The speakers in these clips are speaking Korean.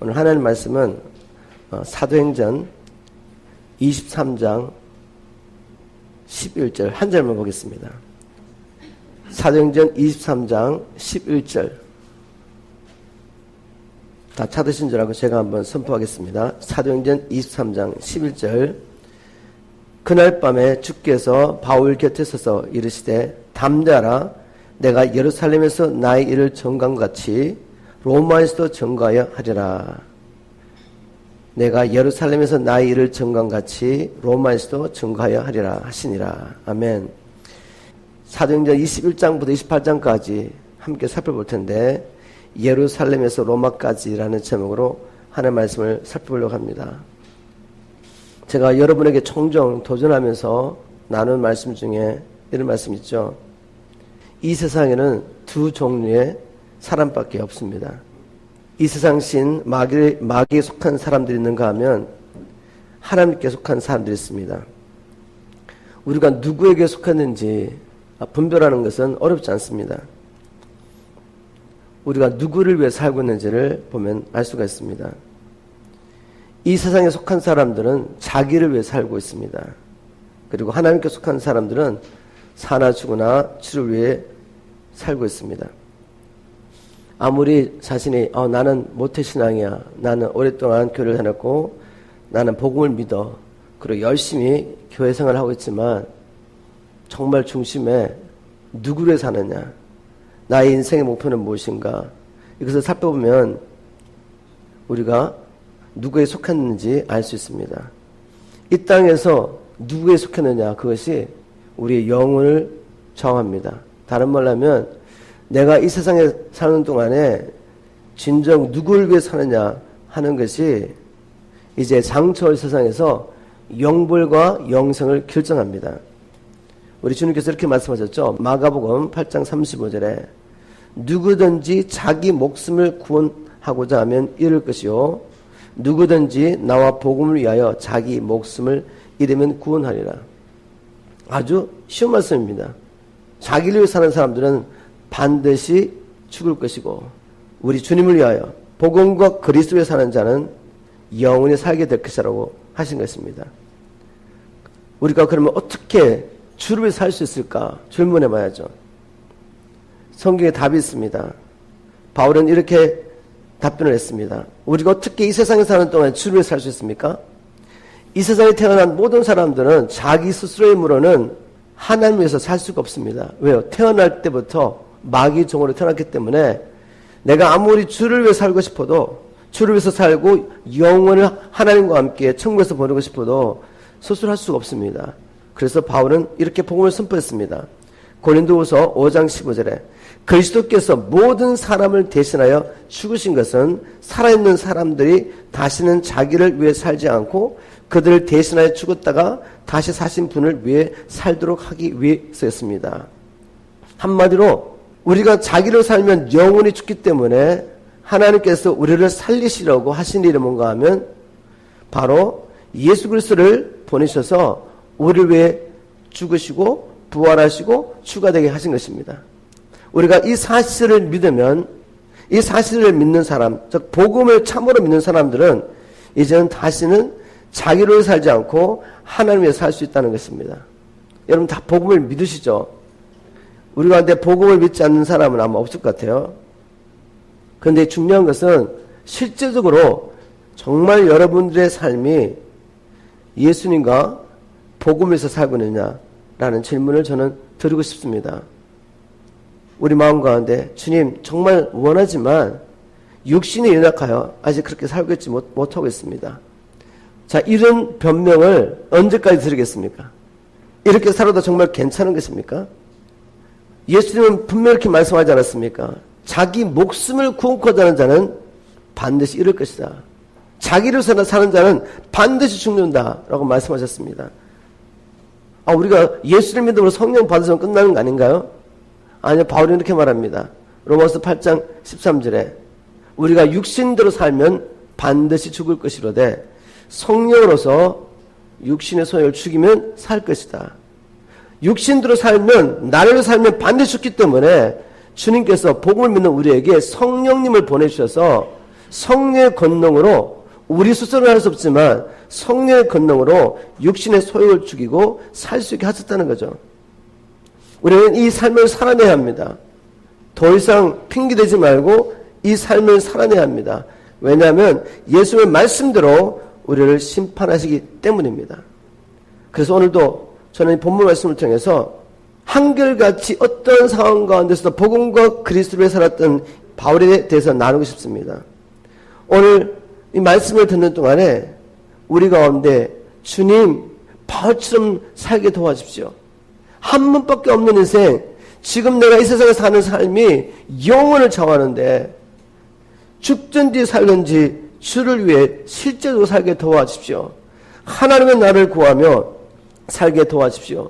오늘 하나님 말씀은 사도행전 23장 11절 한 절만 보겠습니다. 사도행전 23장 11절 다 찾으신 줄 알고 제가 한번 선포하겠습니다. 사도행전 23장 11절 그날 밤에 주께서 바울 곁에 서서 이르시되 담대하라 내가 예루살렘에서 나의 일을 전가한 같이 로마에서도 전가하여 하리라. 내가 예루살렘에서 나의 일을 전가한 같이 로마에서도 전가하여 하리라 하시니라. 아멘. 사도행전 21장부터 28장까지 함께 살펴볼 텐데 예루살렘에서 로마까지라는 제목으로 하나님의 말씀을 살펴보려고 합니다. 제가 여러분에게 종종 도전하면서 나눈 말씀 중에 이런 말씀 있죠. 이 세상에는 두 종류의 사람밖에 없습니다. 이 세상 신 마귀에 속한 사람들이 있는가 하면 하나님께 속한 사람들이 있습니다. 우리가 누구에게 속했는지 분별하는 것은 어렵지 않습니다. 우리가 누구를 위해 살고 있는지를 보면 알 수가 있습니다. 이 세상에 속한 사람들은 자기를 위해 살고 있습니다. 그리고 하나님께 속한 사람들은 사나 죽으나 주를 위해 살고 있습니다. 아무리 자신이 나는 모태신앙이야, 나는 오랫동안 교회를 다녔고 나는 복음을 믿어, 그리고 열심히 교회 생활을 하고 있지만 정말 중심에 누구를 사느냐, 나의 인생의 목표는 무엇인가, 이것을 살펴보면 우리가 누구에 속했는지 알 수 있습니다. 이 땅에서 누구에 속했느냐, 그것이 우리의 영혼을 정합니다. 다른 말로 하면 내가 이 세상에 사는 동안에 진정 누구를 위해 사느냐 하는 것이 이제 장처할 세상에서 영벌과 영생을 결정합니다. 우리 주님께서 이렇게 말씀하셨죠. 마가복음 8장 35절에 누구든지 자기 목숨을 구원하고자 하면 잃을 것이요 누구든지 나와 복음을 위하여 자기 목숨을 잃으면 구원하리라. 아주 쉬운 말씀입니다. 자기를 위해 사는 사람들은 반드시 죽을 것이고 우리 주님을 위하여 복음과 그리스도에 사는 자는 영원히 살게 될 것이라고 하신 것입니다. 우리가 그러면 어떻게 주를 위해 살 수 있을까 질문해 봐야죠. 성경에 답이 있습니다. 바울은 이렇게 답변을 했습니다. 우리가 어떻게 이 세상에 사는 동안 주를 위해 살 수 있습니까? 이 세상에 태어난 모든 사람들은 자기 스스로의 힘으로는 하나님 위해서 살 수가 없습니다. 왜요? 태어날 때부터 마귀 종으로 태어났기 때문에 내가 아무리 주를 위해 살고 싶어도 주를 위해서 살고 영원을 하나님과 함께 천국에서 보내고 싶어도 스스로 할 수가 없습니다. 그래서 바울은 이렇게 복음을 선포했습니다. 고린도후서 5장 15절에 그리스도께서 모든 사람을 대신하여 죽으신 것은 살아있는 사람들이 다시는 자기를 위해 살지 않고 그들을 대신하여 죽었다가 다시 사신 분을 위해 살도록 하기 위해서였습니다. 한마디로 우리가 자기를 살면 영원히 죽기 때문에 하나님께서 우리를 살리시려고 하신 일이 뭔가 하면 바로 예수 그리스도를 보내셔서 우리를 위해 죽으시고 부활하시고 추가되게 하신 것입니다. 우리가 이 사실을 믿으면 이 사실을 믿는 사람, 즉 복음을 참으로 믿는 사람들은 이제는 다시는 자기를 위해 살지 않고 하나님을 위해 살 수 있다는 것입니다. 여러분 다 복음을 믿으시죠? 우리 가운데 복음을 믿지 않는 사람은 아마 없을 것 같아요. 그런데 중요한 것은 실제적으로 정말 여러분들의 삶이 예수님과 복음에서 살고 있느냐라는 질문을 저는 드리고 싶습니다. 우리 마음 가운데 주님 정말 원하지만 육신이 연약하여 아직 그렇게 살고 있지 못하고 있습니다. 자, 이런 변명을 언제까지 드리겠습니까? 이렇게 살아도 정말 괜찮은 것입니까? 예수님은 분명히 이렇게 말씀하지 않았습니까? 자기 목숨을 구원코자 하는 자는 반드시 잃을 것이다. 자기를 사는 자는 반드시 죽는다라고 말씀하셨습니다. 우리가 예수를 믿음으로 성령 받으면 끝나는 거 아닌가요? 아니요, 바울이 이렇게 말합니다. 로마서 8장 13절에 우리가 육신대로 살면 반드시 죽을 것이로되 성령으로서 육신의 소욕을 죽이면 살 것이다. 육신대로 살면, 나를 살면 반드시 죽기 때문에 주님께서 복음을 믿는 우리에게 성령님을 보내주셔서 성령의 권능으로 우리 스스로는 할 수 없지만 성령의 권능으로 육신의 소욕을 죽이고 살 수 있게 하셨다는 거죠. 우리는 이 삶을 살아내야 합니다. 더 이상 핑계대지 말고 이 삶을 살아내야 합니다. 왜냐하면 예수의 말씀대로 우리를 심판하시기 때문입니다. 그래서 오늘도 저는 본문 말씀을 통해서 한결같이 어떤 상황 가운데서도 복음과 그리스도를 살았던 바울에 대해서 나누고 싶습니다. 오늘 이 말씀을 듣는 동안에 우리 가운데 주님 바울처럼 살게 도와주십시오. 한 번밖에 없는 인생, 지금 내가 이 세상에 사는 삶이 영원을 정하는데 죽든지 살든지 주를 위해 실제로 살게 도와주십시오. 하나님의 나를 구하며 살게 도와주십시오.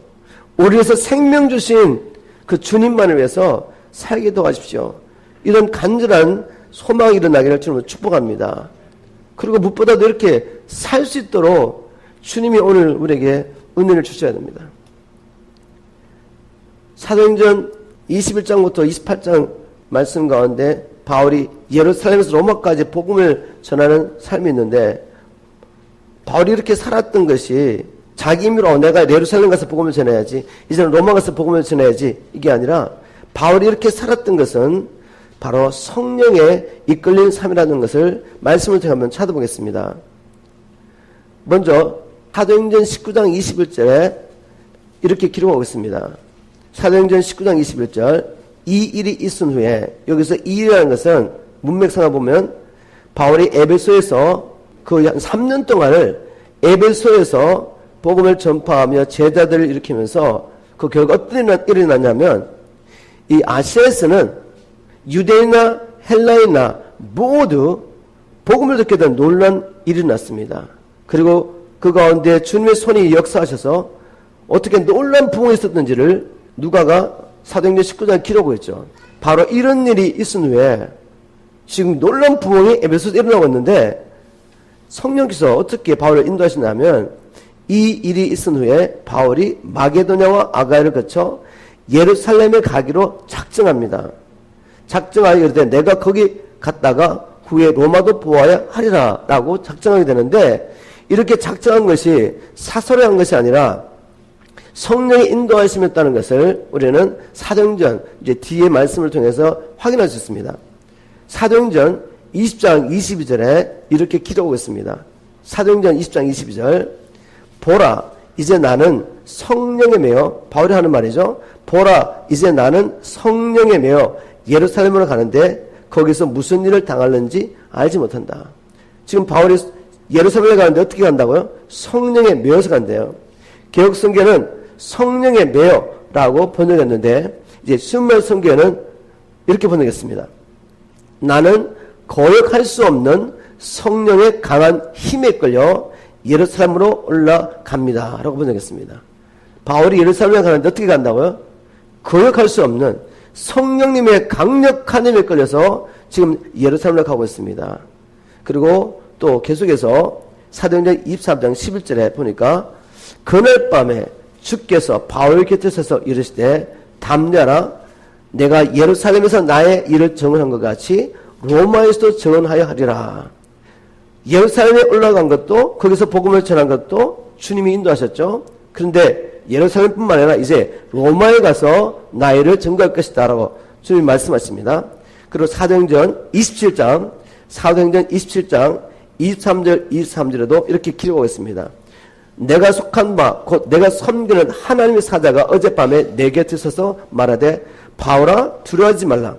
우리 위해서 생명 주신 그 주님만을 위해서 살게 도와주십시오. 이런 간절한 소망이 일어나기를 주님으로 축복합니다. 그리고 무엇보다도 이렇게 살 수 있도록 주님이 오늘 우리에게 은혜를 주셔야 됩니다. 사도행전 21장부터 28장 말씀 가운데 바울이 예루살렘에서 로마까지 복음을 전하는 삶이 있는데, 바울이 이렇게 살았던 것이 자기 힘으로 내가 예루살렘 가서 복음을 전해야지, 이제는 로마 가서 복음을 전해야지, 이게 아니라 바울이 이렇게 살았던 것은 바로 성령에 이끌린 삶이라는 것을 말씀을 통해 한번 찾아보겠습니다. 먼저 사도행전 19장 21절에 이렇게 기록하고 있습니다. 사도행전 19장 21절, 이 일이 있은 후에, 여기서 이 일이라는 것은 문맥상을 보면 바울이 에베소에서 거의 한 3년 동안을 에베소에서 복음을 전파하며 제자들을 일으키면서 그 결과 어떤 일이 났냐면, 이 아시아에서는 유대인이나 헬라인이나 모두 복음을 듣게 된 놀란 일이 났습니다. 그리고 그 가운데 주님의 손이 역사하셔서 어떻게 놀란 부흥이 있었는지를 누가가 사도행전 19장에 기록하고 있죠. 바로 이런 일이 있은 후에 지금 놀란 부흥이 에베소에서 일어나고 있는데, 성령께서 어떻게 바울을 인도하시냐면, 이 일이 있은 후에 바울이 마게도냐와 아가야를 거쳐 예루살렘에 가기로 작정합니다. 작정하게 이르되 내가 거기 갔다가 후에 로마도 보아야 하리라 라고 작정하게 되는데, 이렇게 작정한 것이 사설에 한 것이 아니라 성령이 인도하심이었다는 것을 우리는 사도행전 이제 뒤에 말씀을 통해서 확인할 수 있습니다. 사도행전 20장 22절에 이렇게 기록하고 있습니다. 사도행전 20장 22절, 보라 이제 나는 성령에 매여, 바울이 하는 말이죠. 보라 이제 나는 성령에 매여 예루살렘으로 가는데 거기서 무슨 일을 당할는지 알지 못한다. 지금 바울이 예루살렘에 가는데 어떻게 간다고요? 성령에 매여서 간대요. 개혁성경은 성령에 매여라고 번역했는데, 이제 순말 성경은 이렇게 번역했습니다. 나는 거역할 수 없는 성령의 강한 힘에 끌려 예루살렘으로 올라갑니다 라고 번역했습니다. 바울이 예루살렘에 가는데 어떻게 간다고요? 거역할 수 없는 성령님의 강력한 힘에 끌려서 지금 예루살렘으로 가고 있습니다. 그리고 또 계속해서 사도행전 23장 11절에 보니까, 그날 밤에 주께서 바울 곁에 서서 이르시되 담대하라, 내가 예루살렘에서 나의 일을 증언한 것 같이 로마에서도 증언하여 하리라. 예루살렘에 올라간 것도, 거기서 복음을 전한 것도 주님이 인도하셨죠. 그런데 예루살렘뿐만 아니라 이제 로마에 가서 나의 일을 증거할 것이다 라고 주님이 말씀하십니다. 그리고 사도행전 27장 23절 23절에도 이렇게 기록하고 있습니다. 내가 속한 바 곧 내가 섬기는 하나님의 사자가 어젯밤에 내 곁에 서서 말하되 바울아 두려워하지 말라,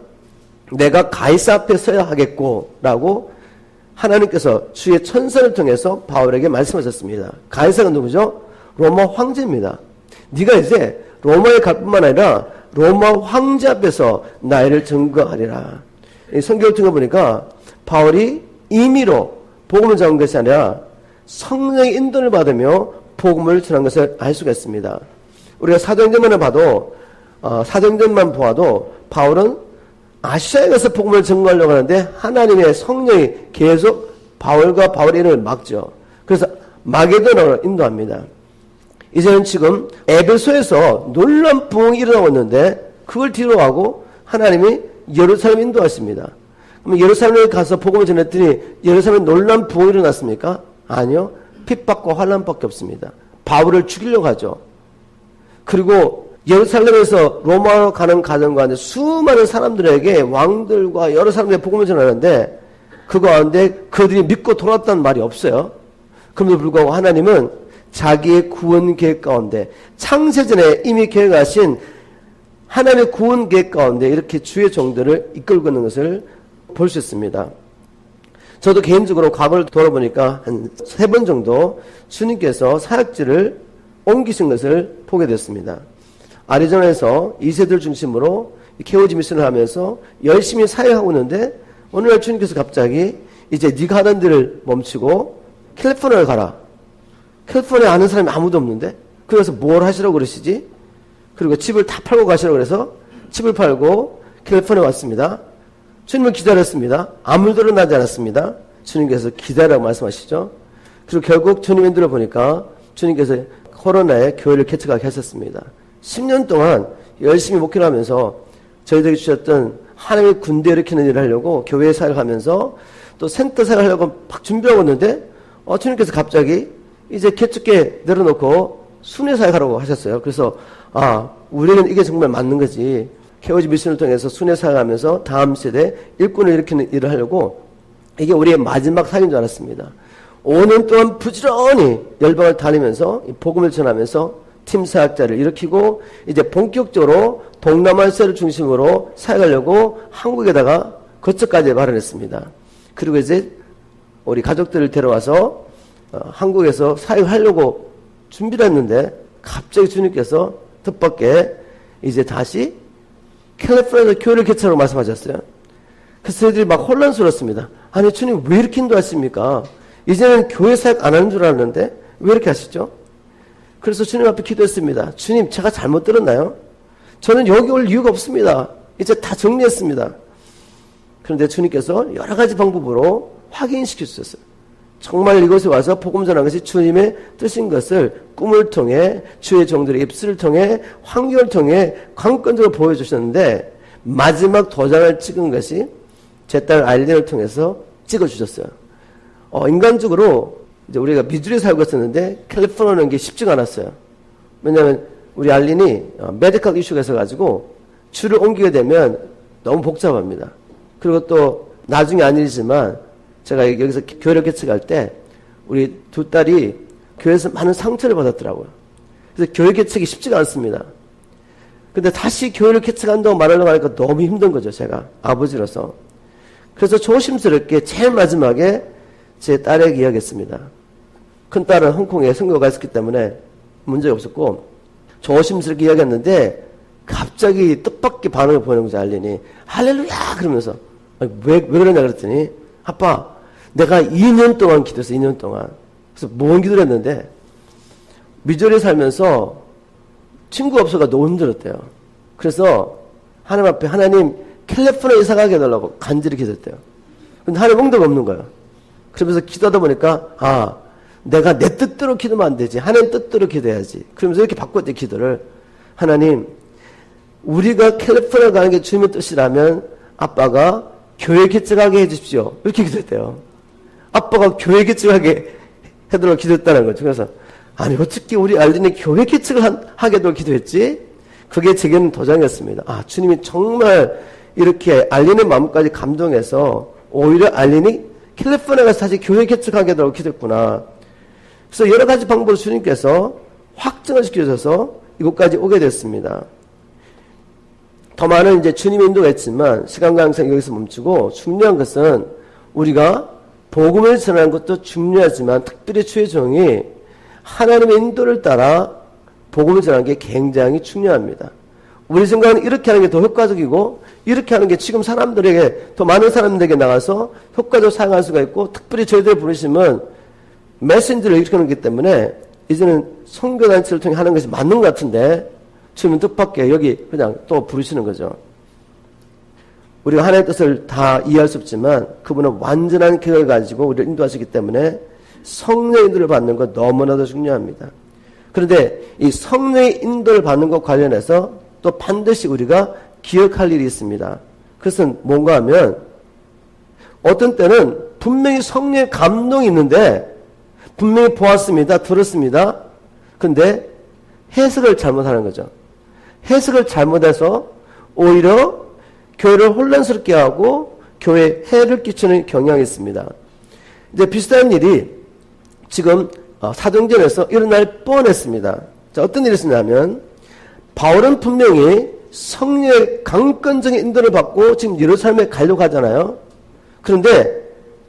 내가 가이사 앞에 서야 하겠고 라고 하나님께서 주의 천사를 통해서 바울에게 말씀하셨습니다. 가이사가 누구죠? 로마 황제입니다. 네가 이제 로마에 갈 뿐만 아니라 로마 황제 앞에서 나이를 증거하리라. 성경을 통해 보니까 바울이 임의로 복음을 전한 것이 아니라 성령의 인도를 받으며 복음을 전한 것을 알 수가 있습니다. 우리가 사도행전만 봐도 사도행전만 보아도 바울은 아시아에 가서 복음을 전거하려고 하는데 하나님의 성령이 계속 바울과 바울의 이름을 막죠. 그래서 마게도나로 인도합니다. 이제는 지금 에베소에서 놀라운 부흥이 일어나고 있는데 그걸 뒤로 하고 하나님이 예루살렘 인도하십니다. 그럼 예루살렘에 가서 복음을 전했더니 예루살렘에 놀라운 부흥이 일어났습니까? 아니요. 핍박과 환난밖에 없습니다. 바울을 죽이려고 하죠. 그리고 예루살렘에서 로마로 가는 가정 가운데 수많은 사람들에게 왕들과 여러 사람들에게 복음을 전하는데 그 가운데 그들이 믿고 돌아왔다는 말이 없어요. 그럼에도 불구하고 하나님은 자기의 구원 계획 가운데 창세전에 이미 계획하신 하나님의 구원 계획 가운데 이렇게 주의 종들을 이끌고 있는 것을 볼 수 있습니다. 저도 개인적으로 과거를 돌아보니까 한 3번 정도 주님께서 사역지를 옮기신 것을 보게 됐습니다. 아리조나에서 2세들 중심으로 케오지 미션을 하면서 열심히 사역하고 있는데 어느 날 주님께서 갑자기 이제 네가 하던 일을 멈추고 캘리포니아를 가라. 캘리포니아 아는 사람이 아무도 없는데 그래서 뭘 하시라고 그러시지? 그리고 집을 다 팔고 가시라고 그래서 집을 팔고 캘리포니아 왔습니다. 주님을 기다렸습니다. 아무도 일어나지 않았습니다. 주님께서 기다리라고 말씀하시죠. 그리고 결국 주님 인도를 보니까 주님께서 코로나에 교회를 개척하게 하셨습니다. 10년 동안 열심히 목회를 하면서 저희들이 주셨던 하나님의 군대 일으키는 일을 하려고 교회 사역하면서 또 센터 사역을 하려고 막 준비하고 있는데 주님께서 갑자기 이제 개척계 내려놓고 순회 사역하라고 하셨어요. 그래서 우리는 이게 정말 맞는 거지. 케오지 미션을 통해서 순회 사역하면서 다음 세대 일꾼을 일으키는 일을 하려고 이게 우리의 마지막 사역인 줄 알았습니다. 5년 동안 부지런히 열방을 다니면서 복음을 전하면서 팀 사역자를 일으키고 이제 본격적으로 동남아시아를 중심으로 사역하려고 한국에다가 거처까지 마련했습니다. 그리고 이제 우리 가족들을 데려와서 한국에서 사역하려고 준비를 했는데 갑자기 주님께서 뜻밖의 이제 다시 캘리포니아에서 교회를 개척하라고 말씀하셨어요. 그래서 저희들이 막 혼란스러웠습니다. 아니 주님 왜 이렇게 인도하십니까? 이제는 교회 사역 안 하는 줄 알았는데 왜 이렇게 하시죠? 그래서 주님 앞에 기도했습니다. 주님 제가 잘못 들었나요? 저는 여기 올 이유가 없습니다. 이제 다 정리했습니다. 그런데 주님께서 여러 가지 방법으로 확인시켜 주셨어요. 정말 이곳에 와서 복음 전하는 것이 주님의 뜻인 것을 꿈을 통해 주의 종들의 입술을 통해 환경을 통해 관건적으로 보여주셨는데 마지막 도장을 찍은 것이 제 딸 아일린을 통해서 찍어주셨어요. 인간적으로 이제 우리가 미주리에 살고 있었는데 캘리포니아 오는 게 쉽지가 않았어요. 왜냐하면 우리 알린이 메디컬 이슈가 있어가지고 주를 옮기게 되면 너무 복잡합니다. 그리고 또 나중에 아니지만 제가 여기서 교회를 개척할 때 우리 두 딸이 교회에서 많은 상처를 받았더라고요. 그래서 교회 개척이 쉽지가 않습니다. 근데 다시 교회를 개척한다고 말하려고 하니까 너무 힘든 거죠, 제가. 아버지로서. 그래서 조심스럽게 제일 마지막에 제 딸에게 이야기했습니다. 큰 딸은 홍콩에 선교가 있었기 때문에 문제가 없었고 조심스럽게 이야기했는데 갑자기 뜻밖의 반응을 보이는 거죠, 알린이. 할렐루야! 그러면서 왜 그러냐 그랬더니 아빠, 내가 2년 동안 기도했어, 2년 동안. 그래서 뭔 기도를 했는데, 미주리에 살면서 친구가 없어가 너무 힘들었대요. 그래서 하나님 앞에 하나님 캘리포니아 이사 가게 해달라고 간절히 기도했대요. 근데 하나님 응답이 없는 거예요. 그러면서 기도하다 보니까, 내가 내 뜻대로 기도하면 안 되지. 하나님 뜻대로 기도해야지. 그러면서 이렇게 바꿨대, 기도를. 하나님, 우리가 캘리포니아 가는 게 주님의 뜻이라면 아빠가 교회 개척하게 해주십시오. 이렇게 기도했대요. 아빠가 교회 개척하게 해달라고 기도했다는 거죠. 그래서 아니 어떻게 우리 알린이 교회 개척을 하게 해달라고 기도했지? 그게 제게는 도장이었습니다. 주님이 정말 이렇게 알린의 마음까지 감동해서 오히려 알린이 캘리포니아 가서 다시 교회 개척하게 해달라고 기도했구나. 그래서 여러 가지 방법으로 주님께서 확증을 시켜주셔서 이곳까지 오게 됐습니다. 더 많은 이제 주님의 인도가 있지만 시간 관계상 여기서 멈추고 중요한 것은 우리가 복음을 전하는 것도 중요하지만 특별히 주의 종이 하나님의 인도를 따라 복음을 전하는 게 굉장히 중요합니다. 우리 생각은 이렇게 하는 게 더 효과적이고 이렇게 하는 게 지금 사람들에게 더 많은 사람들에게 나가서 효과적으로 사용할 수가 있고 특별히 저희들 부르시면 메신저를 일으키는 거기 때문에 이제는 선교단체를 통해 하는 것이 맞는 것 같은데 주님은 뜻밖의 여기 그냥 또 부르시는 거죠. 우리가 하나님의 뜻을 다 이해할 수 없지만 그분은 완전한 계획을 가지고 우리를 인도하시기 때문에 성령의 인도를 받는 것 너무나도 중요합니다. 그런데 이 성령의 인도를 받는 것 관련해서 또 반드시 우리가 기억할 일이 있습니다. 그것은 뭔가 하면 어떤 때는 분명히 성령의 감동이 있는데 분명히 보았습니다. 들었습니다. 근데 해석을 잘못하는 거죠. 해석을 잘못해서 오히려 교회를 혼란스럽게 하고 교회에 해를 끼치는 경향이 있습니다. 이제 비슷한 일이 지금 사도행전에서 일어날 뻔했습니다. 자, 어떤 일이 있었냐면 바울은 분명히 성령의 강권적인 인도를 받고 지금 예루살렘에 가려고 하잖아요. 그런데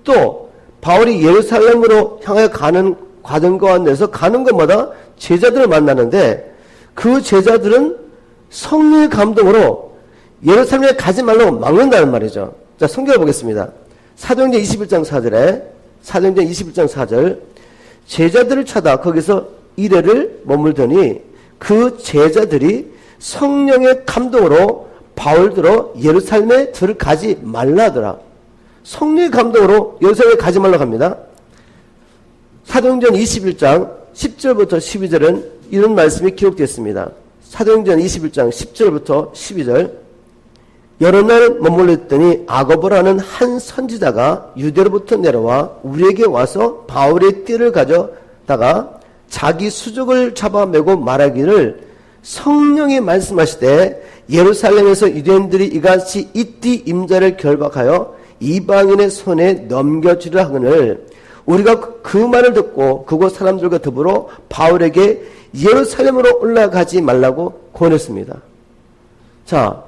또 바울이 예루살렘으로 향해 가는 과정 가운데서 가는 것마다 제자들을 만나는데 그 제자들은 성령의 감동으로 예루살렘에 가지 말라고 막는다는 말이죠. 자, 성경을 보겠습니다. 사도행전 21장 4절에 사도행전 21장 4절 제자들을 찾아 거기서 이래를 머물더니 그 제자들이 성령의 감동으로 바울들어 예루살렘에 들어가지 말라더라. 성령의 감동으로 예루살렘에 가지 말라고 합니다. 사도행전 21장 10절부터 12절은 이런 말씀이 기록되었습니다. 사도행전 21장 10절부터 12절 여러 날 머물렀더니 아고보라는 한 선지자가 유대로부터 내려와 우리에게 와서 바울의 띠를 가져다가 자기 수족을 잡아매고 말하기를 성령이 말씀하시되 예루살렘에서 유대인들이 이같이 이 띠 임자를 결박하여 이방인의 손에 넘겨주려 하거늘 우리가 그 말을 듣고 그곳 사람들과 더불어 바울에게 예루살렘으로 올라가지 말라고 권했습니다. 자,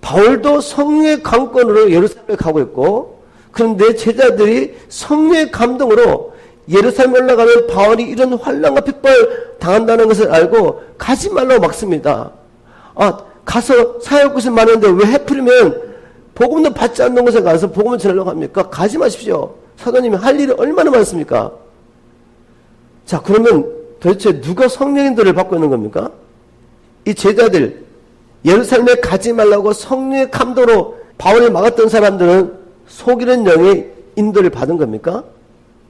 바울도 성령의 강권으로 예루살렘에 가고 있고 그런데 제자들이 성령의 감동으로 예루살렘에 올라가면 바울이 이런 환난과 핍박을 당한다는 것을 알고 가지 말라고 막습니다. 가서 사역 것이 많은데 왜 해프리면 복음도 받지 않는 곳에 가서 복음을 전하려고 합니까? 가지 마십시오. 사도님이 할 일이 얼마나 많습니까? 자, 그러면 도대체 누가 성령인도를 받고 있는 겁니까? 이 제자들 예루살렘에 가지 말라고 성령의 감도로 바울을 막았던 사람들은 속이는 영의 인도를 받은 겁니까?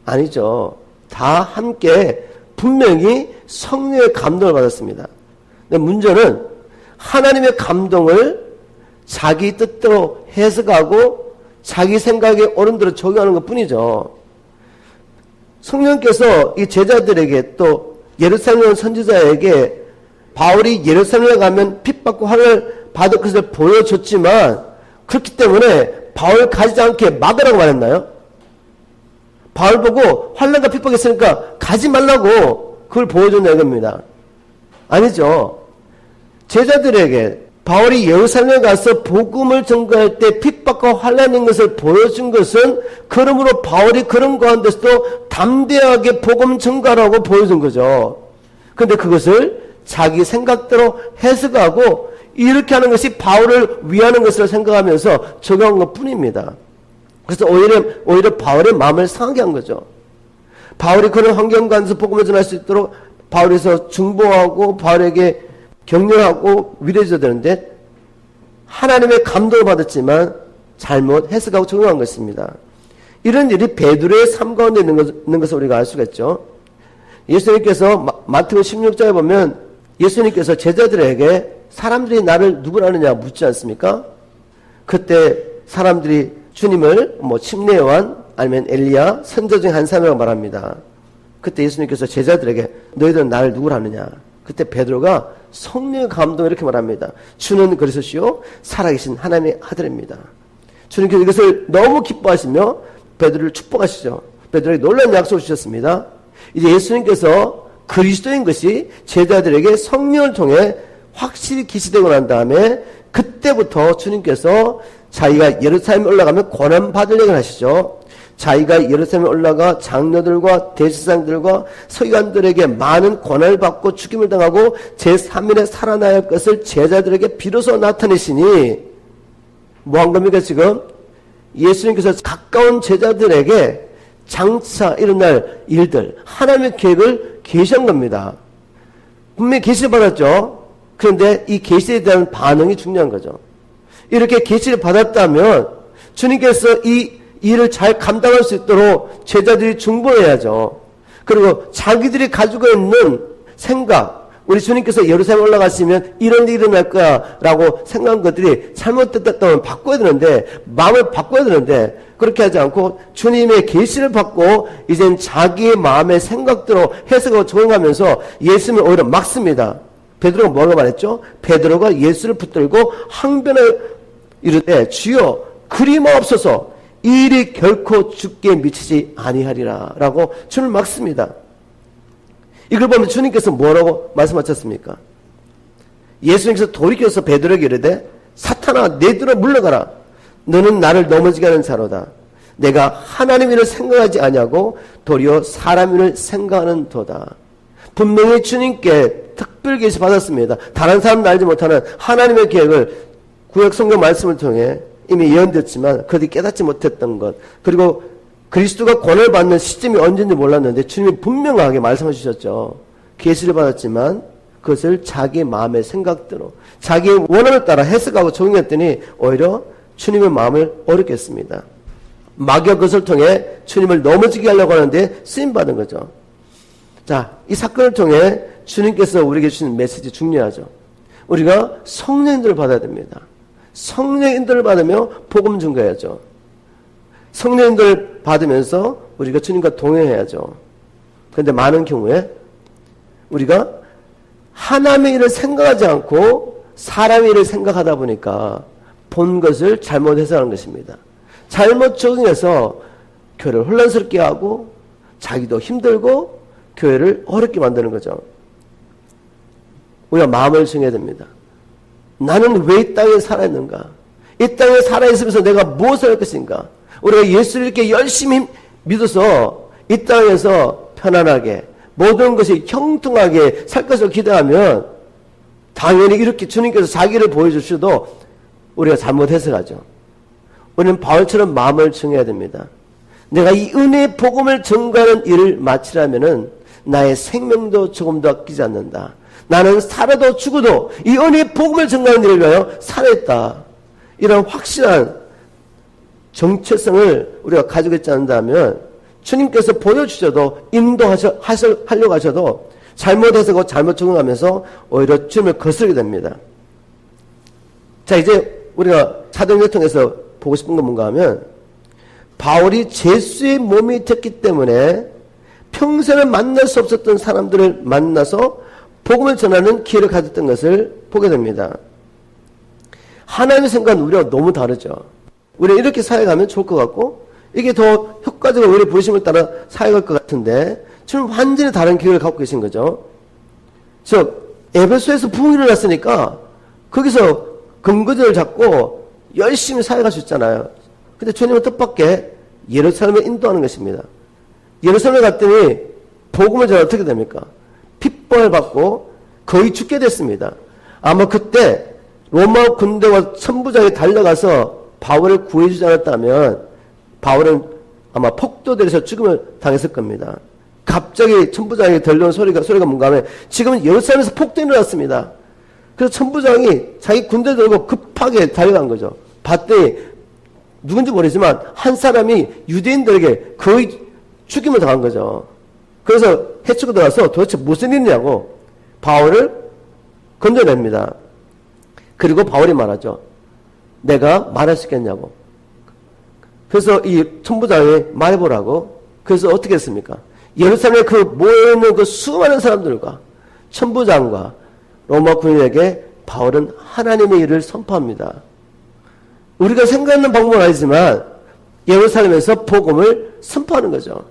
아니죠. 다 함께 분명히 성령의 감동을 받았습니다. 근데 문제는 하나님의 감동을 자기 뜻대로 해석하고 자기 생각에 옳은 대로 적용하는 것 뿐이죠. 성령께서 이 제자들에게 또 예루살렘 선지자에게 바울이 예루살렘에 가면 핍받고 화를 받을 것을 보여줬지만 그렇기 때문에 바울 가지 않게 막으라고 말했나요? 바울 보고 환난과 핍박이 있으니까 가지 말라고 그걸 보여줬냐 이겁니다. 아니죠. 제자들에게 바울이 예루살렘에 가서 복음을 전가할 때 핍박과 환난인 것을 보여준 것은 그러므로 바울이 그런 가운데서도 담대하게 복음 전가라고 보여준 거죠. 그런데 그것을 자기 생각대로 해석하고 이렇게 하는 것이 바울을 위하는 것으로 생각하면서 적용한 것 뿐입니다. 그래서 오히려 바울의 마음을 상하게 한 거죠. 바울이 그런 환경 가운데서 복음을 전할 수 있도록 바울에서 중보하고 바울에게 격려하고 위로해줘야 되는데 하나님의 감동을 받았지만 잘못 해석하고 적용한 것입니다. 이런 일이 베드로의 삶 가운데 있는 것을 우리가 알 수가 있죠. 예수님께서 마태복음 16장에 보면 예수님께서 제자들에게 사람들이 나를 누구라느냐 묻지 않습니까? 그때 사람들이 주님을 침례 요한 아니면 엘리야 선조 중 한 사람이라고 말합니다. 그때 예수님께서 제자들에게 너희들은 나를 누구라느냐? 그때 베드로가 성령의 감동 이렇게 말합니다. 주는 그리스도시요 살아계신 하나님의 아들입니다. 주님께서 이것을 너무 기뻐하시며 베드로를 축복하시죠. 베드로에게 놀라운 약속을 주셨습니다. 이제 예수님께서 그리스도인 것이 제자들에게 성령을 통해 확실히 계시되고 난 다음에 그때부터 주님께서 자기가 예루살렘에 올라가면 권한 받을 얘기를 하시죠. 자기가 예루살렘에 올라가 장로들과 대제사장들과 서기관들에게 많은 권한을 받고 죽임을 당하고 제3일에 살아나야 할 것을 제자들에게 비로소 나타내시니 뭐한 겁니까 지금? 예수님께서 가까운 제자들에게 장차 일어날 일들 하나님의 계획을 계시한 겁니다. 분명히 계시를 받았죠. 그런데 이 계시에 대한 반응이 중요한 거죠. 이렇게 계시를 받았다면 주님께서 이 일을 잘 감당할 수 있도록 제자들이 중보해야죠. 그리고 자기들이 가지고 있는 생각, 우리 주님께서 예루살렘 올라가시면 이런 일이 일어날 거야 라고 생각한 것들이 잘못됐다면 바꿔야 되는데, 마음을 바꿔야 되는데, 그렇게 하지 않고 주님의 계시를 받고 이젠 자기의 마음의 생각대로 해석하고 적용하면서 예수님을 오히려 막습니다. 베드로가 뭐라고 말했죠? 베드로가 예수를 붙들고 항변을 이르되 주여 그리마옵소서, 이 일이 결코 주께 미치지 아니하리라 라고 주님을 막습니다. 이걸 보면 주님께서 뭐라고 말씀하셨습니까? 예수님께서 돌이켜서 베드로에게 이르되 사탄아 내들어 물러가라, 너는 나를 넘어지게 하는 자로다. 내가 하나님 일을 생각하지 아니하고 도리어 사람 일을 생각하는 도다. 분명히 주님께 특별 계시 받았습니다. 다른 사람도 알지 못하는 하나님의 계획을 구약 성경 말씀을 통해 이미 예언됐지만 그들이 깨닫지 못했던 것, 그리고 그리스도가 권을 받는 시점이 언제인지 몰랐는데 주님이 분명하게 말씀해 주셨죠. 계시를 받았지만 그것을 자기 마음의 생각대로 자기의 원함에 따라 해석하고 적용했더니 오히려 주님의 마음을 어렵게 했습니다. 마귀가 그것을 통해 주님을 넘어지게 하려고 하는데 쓰임받은 거죠. 자, 이 사건을 통해 주님께서 우리에게 주신 메시지 중요하죠. 우리가 성령인들을 받아야 됩니다. 성령인들을 받으며 복음 증거해야죠. 성령인들을 받으면서 우리가 주님과 동행해야죠. 그런데 많은 경우에 우리가 하나님의 일을 생각하지 않고 사람의 일을 생각하다 보니까 본 것을 잘못 해석하는 것입니다. 잘못 적응해서 교회를 혼란스럽게 하고 자기도 힘들고 교회를 어렵게 만드는 거죠. 우리가 마음을 정해야 됩니다. 나는 왜 이 땅에 살아있는가? 이 땅에 살아있으면서 내가 무엇을 할 것인가? 우리가 예수를 이렇게 열심히 믿어서 이 땅에서 편안하게 모든 것이 형통하게 살 것을 기대하면 당연히 이렇게 주님께서 자기를 보여주셔도 우리가 잘못 해석하죠. 우리는 바울처럼 마음을 정해야 됩니다. 내가 이 은혜의 복음을 전가하는 일을 마치려면은 나의 생명도 조금도 아끼지 않는다. 나는 살아도 죽어도 이 은혜의 복음을 전가하는 일을 위하여 살아있다. 이런 확실한 정체성을 우리가 가지고 있지 않는다면 주님께서 보여주셔도 인도하려고 하셔도 잘못 해석하고 잘못 적응하면서 오히려 주님을 거스르게 됩니다. 자, 이제 우리가 사도행전을 통해서 보고 싶은 건 뭔가 하면 바울이 제수의 몸이 됐기 때문에 평생을 만날 수 없었던 사람들을 만나서 복음을 전하는 기회를 가졌던 것을 보게 됩니다. 하나님의 생각은 우리와 너무 다르죠. 우리는 이렇게 사역하면 좋을 것 같고 이게 더 효과적으로 우리 부르심을 따라 사역할 것 같은데 지금 완전히 다른 기회를 갖고 계신 거죠. 에베소에서 부흥이 일어났으니까 거기서 근거지를 잡고 열심히 사역할 수 있잖아요. 근데 주님은 뜻밖의 예루살렘에 인도하는 것입니다. 예루살렘에 갔더니 복음을 전하 어떻게 됩니까? 핍박을 받고 거의 죽게 됐습니다. 아마 그때 로마 군대와 천부장이 달려가서 바울을 구해주지 않았다면 바울은 아마 폭도들에서 죽음을 당했을 겁니다. 갑자기 천부장이 들려온 소리가 뭔가 하면 지금은 예루살렘에서 폭동이 일어났습니다. 그래서 천부장이 자기 군대 들고 급하게 달려간 거죠. 봤더니 누군지 모르지만 한 사람이 유대인들에게 거의 죽임을 당한 거죠. 그래서 해치고 들어가서 도대체 무슨 일이냐고 바울을 건져냅니다. 그리고 바울이 말하죠. 내가 말할 수 있겠냐고. 그래서 이 천부장이 말해보라고. 그래서 어떻게 했습니까? 예루살렘에 그 모여있는 그 수많은 사람들과 천부장과 로마 군인에게 바울은 하나님의 일을 선포합니다. 우리가 생각하는 방법은 아니지만 예루살렘에서 복음을 선포하는 거죠.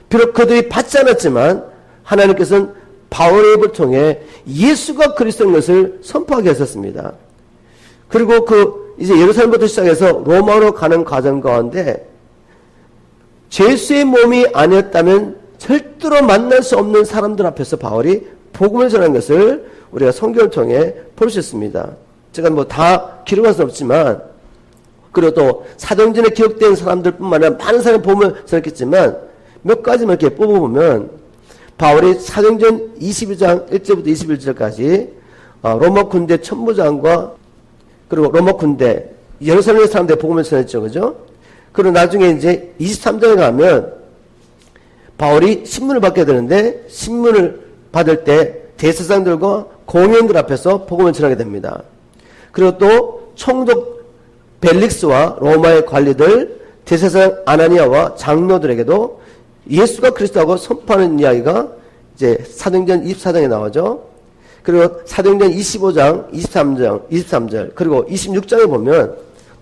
비록 그들이 받지 않았지만 하나님께서는 바울의 입을 통해 예수가 그리스도인 것을 선포하게 하셨습니다. 그리고 이제 예루살렘부터 시작해서 로마로 가는 과정 가운데 제수의 몸이 아니었다면 절대로 만날 수 없는 사람들 앞에서 바울이 복음을 전한 것을 우리가 성경을 통해 볼 수 있습니다. 제가 다 기록할 수 없지만 그리고 또 사도행전에 기록된 사람들뿐만 아니라 많은 사람이 복음을 전했겠지만 몇 가지만 이렇게 뽑아보면 바울이 사도행전 22장 1절부터 21절까지 로마 군대 천부장과 그리고 로마 군대 예루살렘 사람들의 복음을 전했죠. 그죠? 그리고 나중에 이제 23장에 가면 바울이 신문을 받게 되는데 신문을 받을 때 대제사장들과 공회원들 앞에서 복음을 전하게 됩니다. 그리고 또 총독 벨릭스와 로마의 관리들, 대제사장 아나니아와 장로들에게도 예수가 그리스도라고 선포하는 이야기가 이제 사도행전 24장에 나오죠. 그리고 사도행전 25장, 23절, 그리고 26장에 보면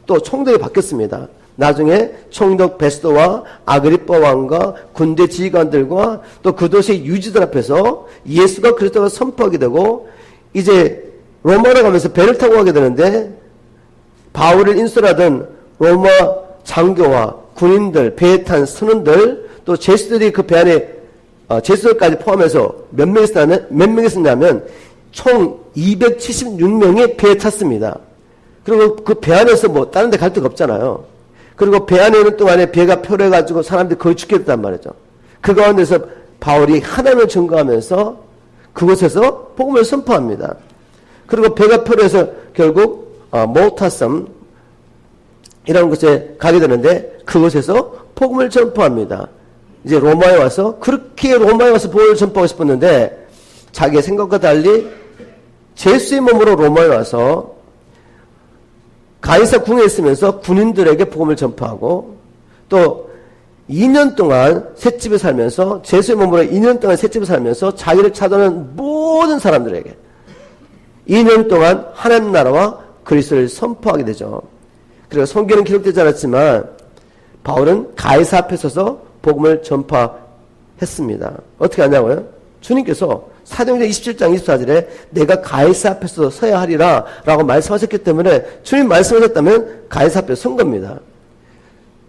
또 총독이 바뀌었습니다. 나중에 총독 베스도와 아그리빠 왕과 군대 지휘관들과 또 그 도시의 유지들 앞에서 예수가 그리스도가 선포하게 되고 이제 로마로 가면서 배를 타고 가게 되는데 바울을 인솔하던 로마 장교와 군인들, 배에 탄 선원들, 또 제수들이 그 배 안에 제수들까지 포함해서 몇 명이 있었냐면 총 276명이 배에 탔습니다. 그리고 그 배 안에서 뭐 다른 데 갈 데가 없잖아요. 그리고 배 안에 있는 동안에 배가 표류해가지고 사람들이 거의 죽게 됐단 말이죠. 그 가운데서 바울이 하나님을 증거하면서 그곳에서 복음을 선포합니다. 그리고 배가 표류해서 결국 모타섬 이라는 곳에 가게 되는데 그곳에서 복음을 전파합니다. 이제 로마에 와서 그렇게 로마에 와서 복음을 전파하고 싶었는데 자기의 생각과 달리 제수의 몸으로 로마에 와서 가이사 궁에 있으면서 군인들에게 복음을 전파하고 또 2년 동안 셋집에 살면서 제수의 몸으로 2년 동안 셋집에 살면서 자기를 찾아오는 모든 사람들에게 2년 동안 하나님 나라와 그리스도를 선포하게 되죠. 그리고 성경은 기록되지 않았지만 바울은 가이사 앞에 서서 복음을 전파했습니다. 어떻게 하냐고요? 주님께서 사도행전 27장 24절에 내가 가이사 앞에서 서야 하리라 라고 말씀하셨기 때문에 주님 말씀하셨다면 가이사 앞에 선 겁니다.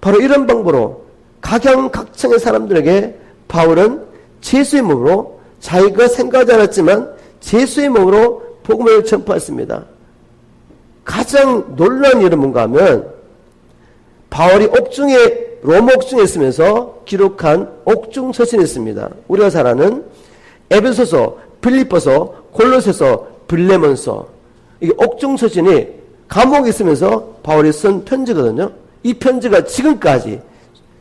바로 이런 방법으로 각양각층의 사람들에게 바울은 제수의 몸으로 자기가 생각하지 않았지만 제수의 몸으로 복음을 전파했습니다. 가장 놀라운 일은 뭔가 하면 바울이 로마 옥중에 있으면서 기록한 옥중 서신이 있습니다. 우리가 잘 아는 에베소서, 빌립보서, 골로새서, 빌레몬서 이게 옥중 서신이 감옥에 있으면서 바울이 쓴 편지거든요. 이 편지가 지금까지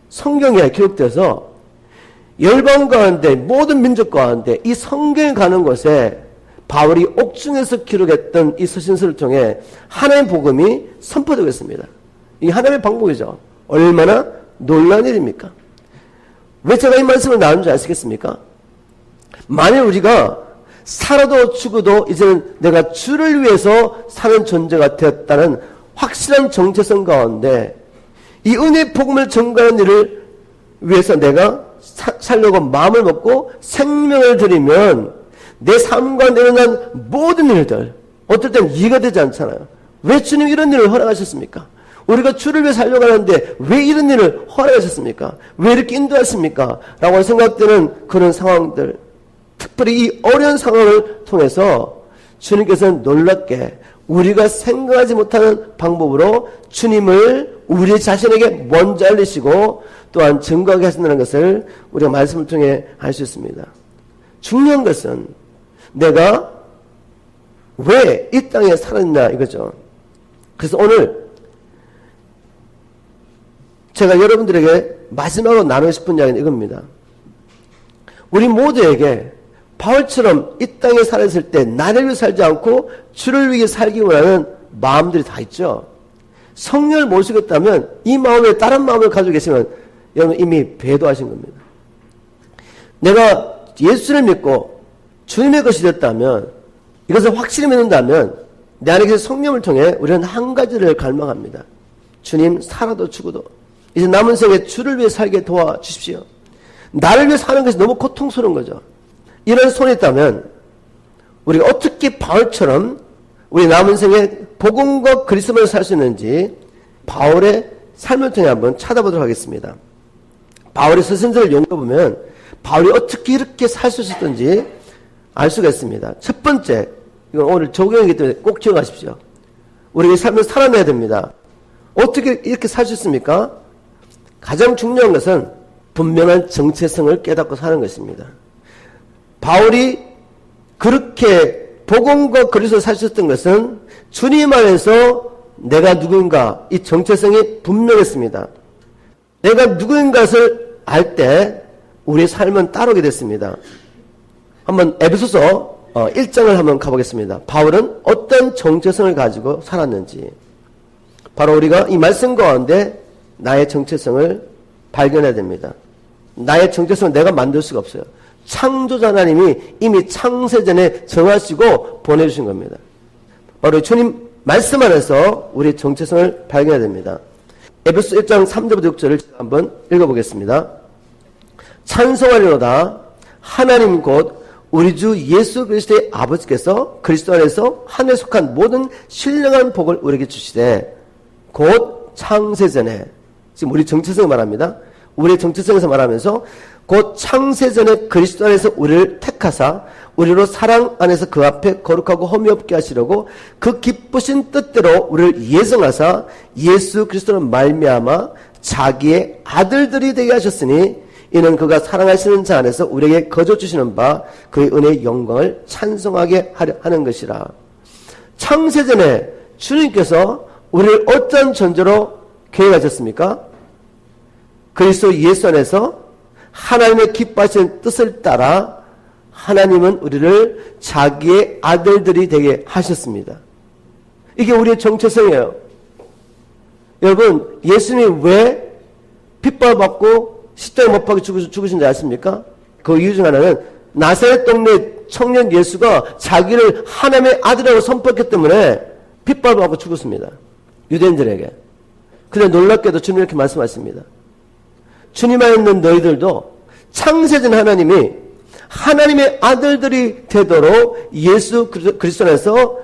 성경에 기록돼서 열방 가운데 모든 민족 가운데 이 성경에 가는 곳에 바울이 옥중에서 기록했던 이 서신서를 통해 하나님의 복음이 선포되고 있습니다. 이게 하나님의 방법이죠. 얼마나 놀라운 일입니까? 왜 제가 이 말씀을 나눈 줄 아시겠습니까? 만일 우리가 살아도 죽어도 이제는 내가 주를 위해서 사는 존재가 되었다는 확실한 정체성 가운데 이 은혜의 복음을 전가하는 일을 위해서 내가 살려고 마음을 먹고 생명을 들이면 내 삶과 일어난 모든 일들 어떨 땐 이해가 되지 않잖아요. 왜 주님 이런 일을 허락하셨습니까? 우리가 주를 위해 살려고 하는데 왜 이런 일을 허락하셨습니까? 왜 이렇게 인도하십니까? 라고 생각되는 그런 상황들, 특별히 이 어려운 상황을 통해서 주님께서는 놀랍게 우리가 생각하지 못하는 방법으로 주님을 우리 자신에게 먼저 알리시고 또한 증거하게 하신다는 것을 우리가 말씀을 통해 알 수 있습니다. 중요한 것은 내가 왜 이 땅에 살았냐 이거죠. 그래서 오늘 제가 여러분들에게 마지막으로 나누고 싶은 이야기는 이겁니다. 우리 모두에게 바울처럼 이 땅에 살았을 때 나를 위해 살지 않고 주를 위해 살기 원하는 마음들이 다 있죠. 성령을 모시겠다면 이 마음에 다른 마음을 가지고 계시면 여러분 이미 배도하신 겁니다. 내가 예수를 믿고 주님의 것이 됐다면 이것을 확실히 믿는다면 내 안에 계신 성령을 통해 우리는 한 가지를 갈망합니다. 주님 살아도 죽어도 이제 남은 생에 주를 위해 살게 도와주십시오. 나를 위해 사는 것이 너무 고통스러운 거죠. 이런 손이 있다면 우리가 어떻게 바울처럼 우리 남은 생에 복음과 그리스도를 살 수 있는지 바울의 삶을 통해 한번 찾아보도록 하겠습니다. 바울의 서신서를 연구해보면 바울이 어떻게 이렇게 살 수 있었던지 알 수가 있습니다. 첫 번째, 이건 오늘 적용이기 때문에 꼭 기억하십시오. 우리가 삶을 살아내야 됩니다. 어떻게 이렇게 살 수 있습니까? 가장 중요한 것은 분명한 정체성을 깨닫고 사는 것입니다. 바울이 그렇게 복음과 그리스도를 살 수 있었던 것은 주님 안에서 내가 누구인가 이 정체성이 분명했습니다. 내가 누구인 것을 알 때 우리의 삶은 따르게 됐습니다. 한번 에베소서 1장을 한번 가보겠습니다. 바울은 어떤 정체성을 가지고 살았는지. 바로 우리가 이 말씀 가운데 나의 정체성을 발견해야 됩니다. 나의 정체성은 내가 만들 수가 없어요. 창조자 하나님이 이미 창세전에 정하시고 보내주신 겁니다. 바로 주님 말씀 안에서 우리의 정체성을 발견해야 됩니다. 에베소 1장 3절부터 6절을 한번 읽어보겠습니다. 찬송하리로다 하나님 곧 우리 주 예수 그리스도의 아버지께서 그리스도 안에서 하늘에 속한 모든 신령한 복을 우리에게 주시되 곧 창세전에, 지금 우리 정체성을 말합니다. 우리의 정체성에서 말하면서 곧 창세전에 그리스도 안에서 우리를 택하사 우리로 사랑 안에서 그 앞에 거룩하고 흠이 없게 하시려고 그 기쁘신 뜻대로 우리를 예정하사 예수 그리스도로 말미암아 자기의 아들들이 되게 하셨으니 이는 그가 사랑하시는 자 안에서 우리에게 거저 주시는 바 그의 은혜의 영광을 찬송하게 하는 것이라. 창세전에 주님께서 우리를 어떤 존재로 계획하셨습니까? 그리스도 예수 안에서 하나님의 기뻐하시는 뜻을 따라 하나님은 우리를 자기의 아들들이 되게 하셨습니다. 이게 우리의 정체성이에요. 여러분, 예수님이 왜 핍박받고 십자가에 못 박혀 죽으신지 아십니까? 그 이유 중 하나는 나사렛 동네 청년 예수가 자기를 하나님의 아들이라고 선포했기 때문에 핍박받고 죽었습니다. 유대인들에게. 그런데 놀랍게도 주님 이렇게 말씀하십니다. 주님 안에 있는 너희들도 창세전 하나님이 하나님의 아들들이 되도록 예수 그리스도 안에서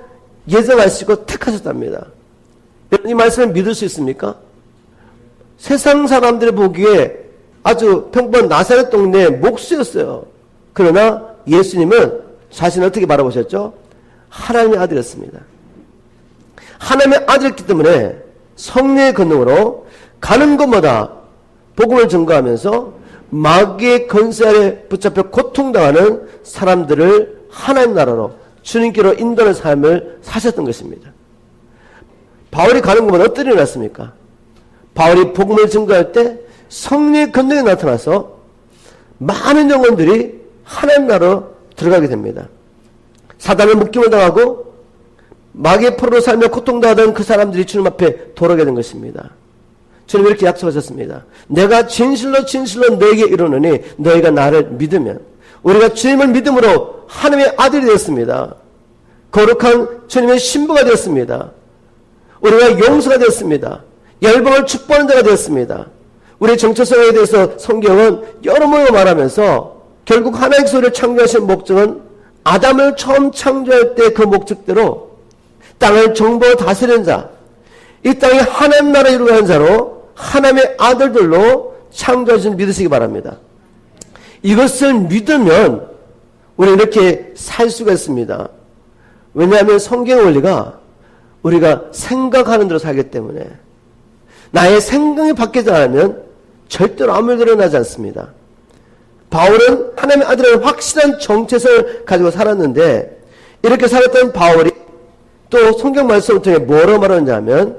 예정하시고 택하셨답니다. 이 말씀을 믿을 수 있습니까? 세상 사람들이 보기에 아주 평범한 나사렛 동네의 목수였어요. 그러나 예수님은 자신을 어떻게 바라보셨죠? 하나님의 아들이었습니다. 하나님의 아들이었기 때문에 성령의 권능으로 가는 곳마다 복음을 증거하면서 마귀의 권세 아래 붙잡혀 고통당하는 사람들을 하나님 나라로 주님께로 인도하는 삶을 사셨던 것입니다. 바울이 가는 곳은 어떤 일이 났습니까? 바울이 복음을 증거할 때 성령의 권능이 나타나서 많은 영혼들이 하나님 나라로 들어가게 됩니다. 사단을 묶임을 당하고 마귀의 포로로 살며 고통당하던 그 사람들이 주님 앞에 돌아오게 된 것입니다. 주님 이렇게 약속하셨습니다. 내가 진실로 너에게 이르노니 너희가 나를 믿으면. 우리가 주님을 믿음으로 하나님의 아들이 되었습니다. 거룩한 주님의 신부가 되었습니다. 우리가 용서가 되었습니다. 열방을 축복하는 자가 되었습니다. 우리의 정체성에 대해서 성경은 여러 번을 말하면서 결국 하나의 소리를 창조하신 목적은 아담을 처음 창조할 때 그 목적대로 땅을 정복하고 다스리는 자, 이 땅에 하나님 나라 이루는 자로 하나님의 아들들로 창조하신 믿으시기 바랍니다. 이것을 믿으면 우리는 이렇게 살 수가 있습니다. 왜냐하면 성경 원리가 우리가 생각하는 대로 살기 때문에 나의 생각이 바뀌지 않으면 절대로 아무 일도 일어나지 않습니다. 바울은 하나님의 아들의 확실한 정체성을 가지고 살았는데 이렇게 살았던 바울이 또 성경 말씀을 통해 뭐라고 말하느냐 하면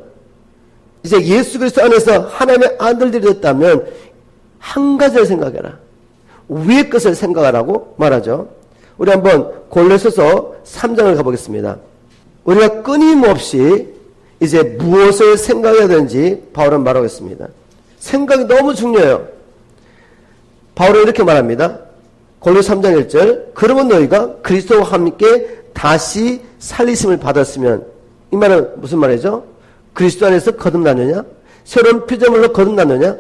이제 예수 그리스도 안에서 하나님의 아들들이 됐다면 한 가지를 생각해라. 위의 것을 생각하라고 말하죠. 우리 한번 골로새서 3장을 가보겠습니다. 우리가 끊임없이 이제 무엇을 생각해야 되는지 바울은 말하고 있습니다. 생각이 너무 중요해요. 바울은 이렇게 말합니다. 골로새 3장 1절 그러면 너희가 그리스도와 함께 다시 살리심을 받았으면, 이 말은 무슨 말이죠? 그리스도 안에서 거듭났느냐? 새로운 피조물로 거듭났느냐?